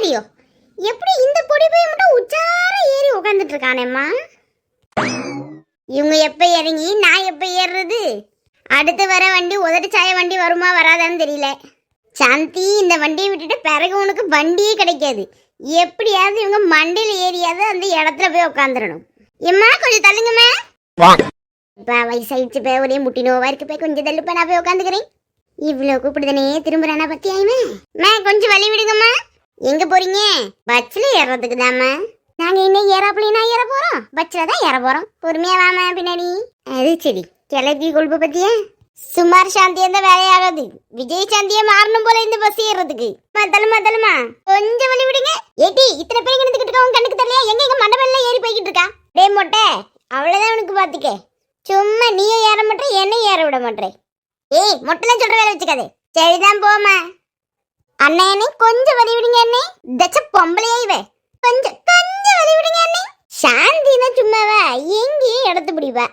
பொடியோ? எப்படி இந்த பொடி போய் மட்டும் உச்சார ஏறி உட்காந்துட்டு இருக்கானேம்மா? இவங்க எப்ப இறங்கி நான் எப்ப ஏறுறது? அடுத்து வர வண்டி உதட்டு சாய வண்டி வருமா வராதான்னு தெரியல. சாந்தி, இந்த வண்டியை விட்டுட்டு பிறகு உனக்கு வண்டியே கிடைக்காது. எப்படியாவது இவங்க மண்டியில ஏறியாவது அந்த இடத்துல போய் உட்காந்துடணும். எம்மா கொஞ்சம் தள்ளுங்கம்மா. இப்ப வயசாயிடுச்சு, போய் ஒரே முட்டி நோவா இருக்கு, போய் கொஞ்சம் தள்ளுப்ப நான் போய் உட்காந்துக்கிறேன். இவ்வளவு கூப்பிடுதானே திரும்புறானா பத்தியாயுமே. மே கொஞ்சம் வழி விடுங்கம்மா. எங்க போறீங்க? பஸ்ல ஏறதுக்கு தாம்மா. நாங்க இன்னும் ஏறாப்புலினா ஏற போறோம், பஸ்ல தான் ஏற போறோம். பொறுமையா வாமா பின்னாடி. அது சரி, கிளப்பி கொழுப்பு பத்தியா? சுமார் சாந்தியா தான் வேலையாகாது. விஜய் சாந்தியா மாறணும் போல இந்த பஸ் ஏறதுக்கு. தள்ளுமா கொஞ்சம் வழி விடுங்க. ஏடி, இத்தனை பேர் கிடந்துக்கிட்டு இருக்கா, உன் கண்ணுக்கு தெரியலையா? எங்க மண்டபம்ல ஏறி போய்கிட்டு இருக்கா? டே மொட்டை, அவ்வளவுதான் உனக்கு பாத்துக்க. சும்மா நீயும் ஏற மாட்டே, என்னையும் ஏற விட மாட்டே. ஏய், மொட்டைலாம் சொல்ற வேலை வச்சுக்காதே. சரிதான் போமா. அண்ணே கொஞ்சம் வழி விடுங்க அண்ணே. தச்ச பொம்பளையா இவ. கொஞ்சம் வழி விடுங்க அண்ணே. சாந்தினா சும்மாவா எங்கேயும் இடத்து பிடிப்பா.